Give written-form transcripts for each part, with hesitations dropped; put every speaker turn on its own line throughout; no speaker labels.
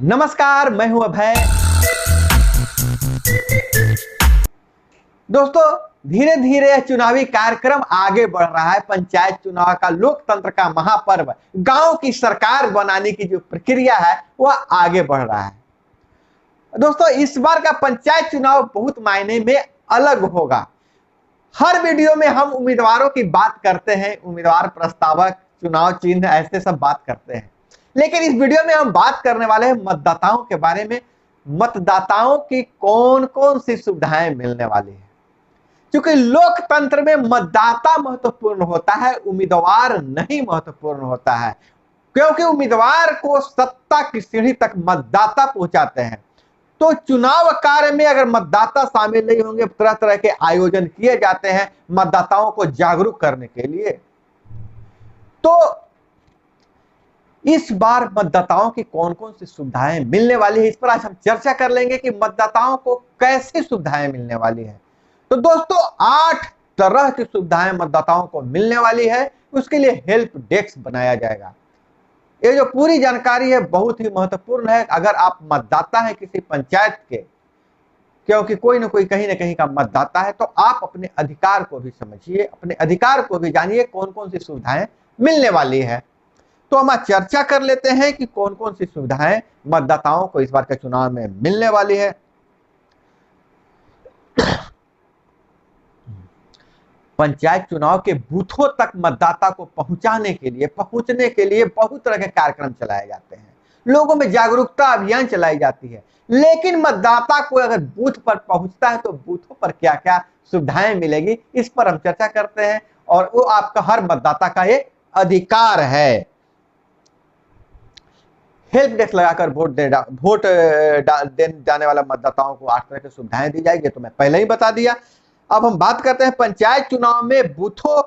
नमस्कार, मैं हूं अभय। दोस्तों, धीरे धीरे चुनावी कार्यक्रम आगे बढ़ रहा है। पंचायत चुनाव का लोकतंत्र का महापर्व, गांव की सरकार बनाने की जो प्रक्रिया है वह आगे बढ़ रहा है। दोस्तों, इस बार का पंचायत चुनाव बहुत मायने में अलग होगा। हर वीडियो में हम उम्मीदवारों की बात करते हैं, उम्मीदवार, प्रस्तावक, चुनाव चिन्ह, ऐसे सब बात करते हैं। लेकिन इस वीडियो में हम बात करने वाले हैं मतदाताओं के बारे में। मतदाताओं की कौन कौन सी सुविधाएं मिलने वाली है, क्योंकि लोकतंत्र में मतदाता महत्वपूर्ण होता है, उम्मीदवार नहीं महत्वपूर्ण होता है। क्योंकि उम्मीदवार को सत्ता की सीढ़ी तक मतदाता पहुंचाते हैं। तो चुनाव कार्य में अगर मतदाता शामिल नहीं होंगे, तरह तरह के आयोजन किए जाते हैं मतदाताओं को जागरूक करने के लिए। तो इस बार मतदाताओं की कौन कौन सी सुविधाएं मिलने वाली है, इस पर आज हम चर्चा कर लेंगे कि मतदाताओं को कैसी सुविधाएं मिलने वाली है। तो दोस्तों, 8 तरह की सुविधाएं मतदाताओं को मिलने वाली है। उसके लिए हेल्प डेस्क बनाया जाएगा। ये जो पूरी जानकारी है बहुत ही महत्वपूर्ण है। अगर आप मतदाता हैं किसी पंचायत के, क्योंकि कोई ना कोई कहीं ना कहीं का मतदाता है, तो आप अपने अधिकार को भी समझिए, अपने अधिकार को भी जानिए, कौन कौन सी सुविधाएं मिलने वाली है। तो हम आज चर्चा कर लेते हैं कि कौन कौन सी सुविधाएं मतदाताओं को इस बार के चुनाव में मिलने वाली है। पंचायत चुनाव के बूथों तक मतदाता को पहुंचने के लिए बहुत तरह के कार्यक्रम चलाए जाते हैं। लोगों में जागरूकता अभियान चलाई जाती है। लेकिन मतदाता को अगर बूथ पर पहुंचता है तो बूथों पर क्या क्या सुविधाएं मिलेगी, इस पर हम चर्चा करते हैं। और वो आपका हर मतदाता का ये अधिकार है। हेल्प डेस्क लगाकर वोट देने जाने वाला मतदाताओं को 8 तरह की सुविधाएं दी जाएगी, तो मैं पहले ही बता दिया। अब हम बात करते हैं पंचायत चुनाव में बूथों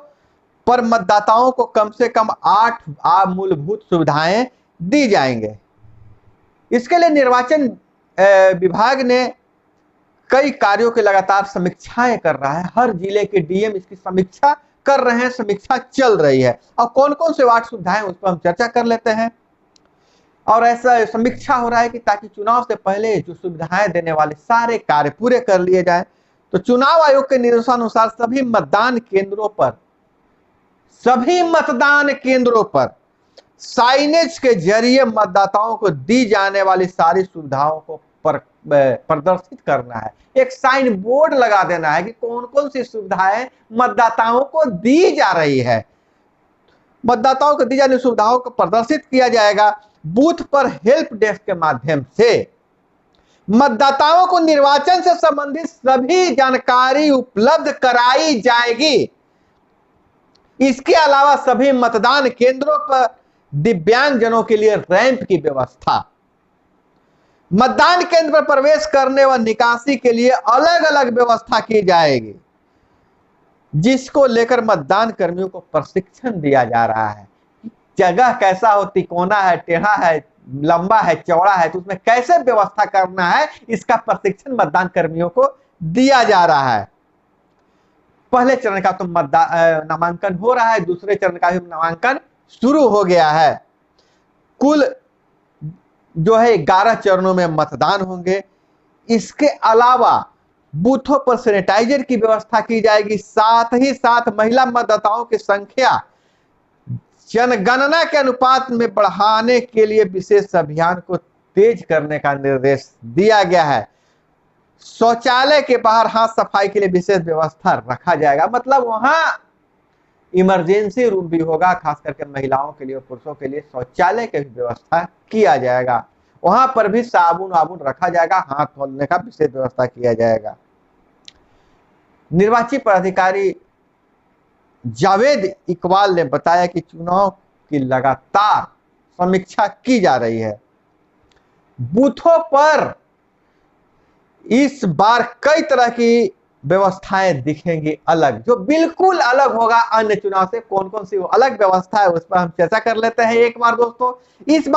पर मतदाताओं को कम से कम 8 मूलभूत सुविधाएं दी जाएंगे। इसके लिए निर्वाचन विभाग ने कई कार्यों की लगातार समीक्षाएं कर रहा है। हर जिले के डीएम इसकी समीक्षा कर रहे हैं, समीक्षा चल रही है। और कौन कौन से वार्ड सुविधाएं, उस पर हम चर्चा कर लेते हैं। और ऐसा समीक्षा हो रहा है कि ताकि चुनाव से पहले जो सुविधाएं देने वाले सारे कार्य पूरे कर लिए जाए। तो चुनाव आयोग के निर्देशानुसार सभी मतदान केंद्रों पर साइनेज के जरिए मतदाताओं को दी जाने वाली सारी सुविधाओं को प्रदर्शित करना है। एक साइन बोर्ड लगा देना है कि कौन कौन सी सुविधाएं मतदाताओं को दी जा रही है। मतदाताओं को दी जाने सुविधाओं को प्रदर्शित किया जाएगा। बूथ पर हेल्प डेस्क के माध्यम से मतदाताओं को निर्वाचन से संबंधित सभी जानकारी उपलब्ध कराई जाएगी। इसके अलावा सभी मतदान केंद्रों पर दिव्यांगजनों के लिए रैंप की व्यवस्था, मतदान केंद्र पर प्रवेश करने व निकासी के लिए अलग अलग व्यवस्था की जाएगी, जिसको लेकर मतदान कर्मियों को प्रशिक्षण दिया जा रहा है। जगह कैसा हो, तिकोना है, टेढ़ा है, लंबा है, चौड़ा है, तो उसमें कैसे व्यवस्था करना है, इसका प्रशिक्षण मतदान कर्मियों को दिया जा रहा है। पहले चरण का तो नामांकन हो रहा है, दूसरे चरण का भी नामांकन शुरू हो गया है। कुल जो है 11 चरणों में मतदान होंगे। इसके अलावा बूथों पर सैनिटाइजर की व्यवस्था की जाएगी। साथ ही साथ महिला मतदाताओं की संख्या जनगणना के अनुपात में बढ़ाने के लिए विशेष अभियान को तेज करने का निर्देश दिया गया है। शौचालय के बाहर हाथ सफाई के लिए विशेष व्यवस्था रखा जाएगा। मतलब वहां इमरजेंसी रूम भी होगा, खास करके महिलाओं के लिए और पुरुषों के लिए शौचालय की व्यवस्था किया जाएगा। वहां पर भी साबुन वाबुन रखा जाएगा, हाथ धोने का विशेष व्यवस्था किया जाएगा। निर्वाची पदाधिकारी जावेद इकबाल ने बताया कि चुनाव की लगातार समीक्षा की जा रही है। बूथों पर इस बार कई तरह की व्यवस्थाएं दिखेंगी अलग, जो बिल्कुल अलग होगा अन्य चुनाव से। कौन कौन सी वो अलग व्यवस्था है, उस पर हम चर्चा कर लेते हैं एक बार। दोस्तों, इस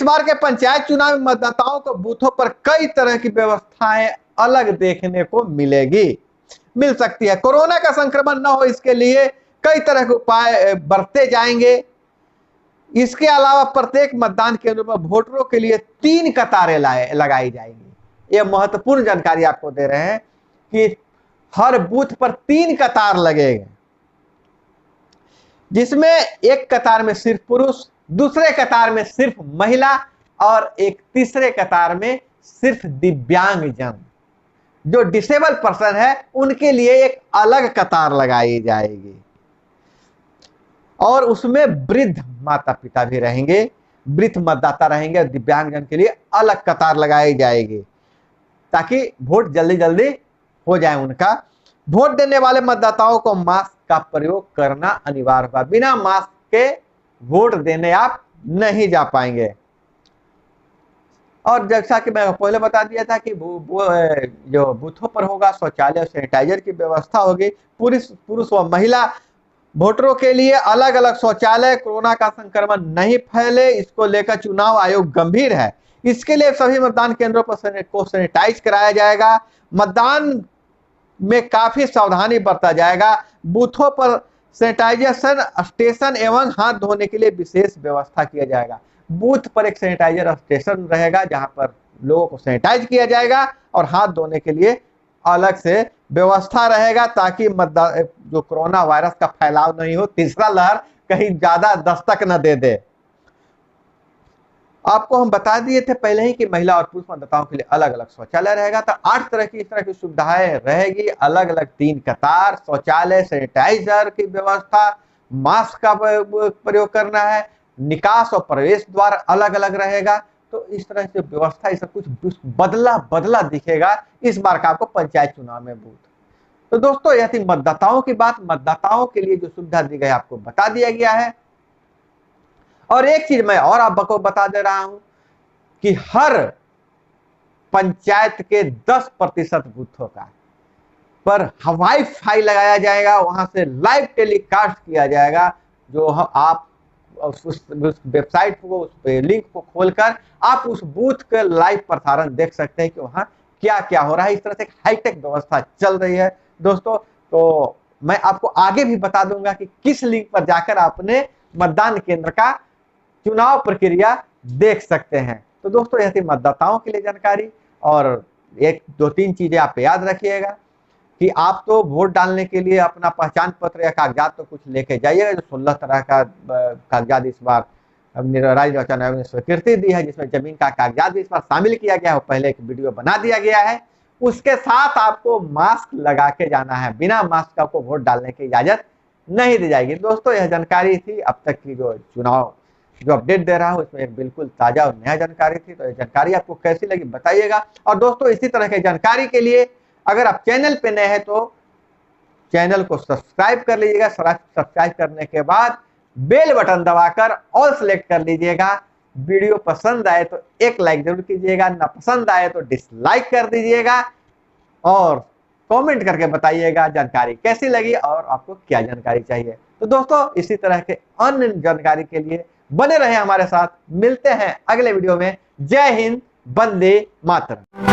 बार के पंचायत चुनाव में मतदाताओं को बूथों पर कई तरह की व्यवस्थाएं अलग देखने को मिल सकती है। कोरोना का संक्रमण न हो, इसके लिए कई तरह के उपाय बरते जाएंगे। इसके अलावा प्रत्येक मतदान केंद्र पर वोटरों के लिए 3 कतारें लगाई जाएंगी। यह महत्वपूर्ण जानकारी आपको दे रहे हैं कि हर बूथ पर 3 कतार लगेगा, जिसमें एक कतार में सिर्फ पुरुष, दूसरे कतार में सिर्फ महिला और एक तीसरे कतार में सिर्फ दिव्यांग जन, जो डिसेबल पर्सन है उनके लिए एक अलग कतार लगाई जाएगी। और उसमें वृद्ध माता पिता भी रहेंगे, वृद्ध मतदाता रहेंगे, दिव्यांग जन के लिए अलग कतार लगाई जाएगी ताकि वोट जल्दी जल्दी हो जाए उनका। वोट देने वाले मतदाताओं को मास्क का प्रयोग करना अनिवार्य होगा। बिना मास्क के वोट देने आप नहीं जा पाएंगे। और जैसा कि मैं पहले बता दिया था कि जो बूथों पर होगा शौचालय और सैनिटाइजर की व्यवस्था होगी। पुरुष व महिला वोटरों के लिए अलग अलग शौचालय, कोरोना का संक्रमण नहीं फैले इसको लेकर चुनाव आयोग गंभीर है। इसके लिए सभी मतदान केंद्रों पर सैनिटाइज कराया जाएगा। मतदान में काफी सावधानी बरता जाएगा। बूथों पर सैनिटाइजेशन स्टेशन एवं हाथ धोने के लिए विशेष व्यवस्था किया जाएगा। बूथ पर एक सैनिटाइजर स्टेशन रहेगा जहां पर लोगों को सैनिटाइज किया जाएगा और हाथ धोने के लिए अलग से व्यवस्था रहेगा ताकि जो कोरोना वायरस का फैलाव नहीं हो, तीसरा लहर कहीं ज्यादा दस्तक न दे दे। आपको हम बता दिए थे पहले ही कि महिला और पुरुष मतदाताओं के लिए अलग अलग शौचालय रहेगा। तो 8 तरह की इस तरह की सुविधाएं रहेगी, अलग अलग 3 कतार, शौचालय, सैनिटाइजर की व्यवस्था, मास्क का प्रयोग करना है, निकास और प्रवेश द्वार अलग अलग रहेगा। तो इस तरह से व्यवस्था सब कुछ बदला दिखेगा इस बार का आपको पंचायत चुनाव में बूथ। तो दोस्तों यह थी मतदाताओं की बात। मतदाताओं के लिए जो सुविधा दी गई आपको बता दिया गया है। और एक चीज मैं और आपको बता दे रहा हूं कि हर पंचायत के 10% बूथों का पर हवाई फाई लगाया जाएगा, वहां से लाइव टेलीकास्ट किया जाएगा। जो आप उस वेबसाइट को, उस लिंक को खोलकर आप उस बूथ का लाइव प्रसारण देख सकते हैं कि वहां क्या क्या हो रहा है। इस तरह से एक हाईटेक व्यवस्था चल रही है दोस्तों। तो मैं आपको आगे भी बता दूंगा कि किस लिंक पर जाकर आपने मतदान केंद्र का चुनाव प्रक्रिया देख सकते हैं। तो दोस्तों यह थी मतदाताओं के लिए जानकारी। और 1-2-3 चीजें आप याद रखिएगा कि आप तो वोट डालने के लिए अपना पहचान पत्र या कागजात तो कुछ लेके जाइएगा। जो 16 तरह का कागजात इस बार राज्य निर्वाचन आयोग ने स्वीकृति दी है, जिसमें जमीन का कागजात भी इस बार शामिल किया गया है। पहले एक वीडियो बना दिया गया है। उसके साथ आपको मास्क लगा के जाना है, बिना मास्क का आपको वोट डालने की इजाजत नहीं दी जाएगी। दोस्तों यह जानकारी थी अब तक की जो चुनाव जो अपडेट दे रहा हूं, इसमें एक बिल्कुल ताजा और नया जानकारी थी। तो ये जानकारी आपको कैसी लगी बताइएगा। और दोस्तों इसी तरह की जानकारी के लिए अगर आप चैनल पे नए हैं तो चैनल को सब्सक्राइब कर लीजिएगा। सब्सक्राइब करने के बाद बेल बटन दबाकर ऑल सेलेक्ट कर लीजिएगा। वीडियो पसंद आए तो एक लाइक जरूर कीजिएगा, ना पसंद आए तो डिसलाइक कर दीजिएगा। और कमेंट करके बताइएगा जानकारी कैसी लगी और आपको क्या जानकारी चाहिए। तो दोस्तों इसी तरह के अन्य जानकारी के लिए बने रहे हमारे साथ। मिलते हैं अगले वीडियो में। जय हिंद, वंदे मातरम।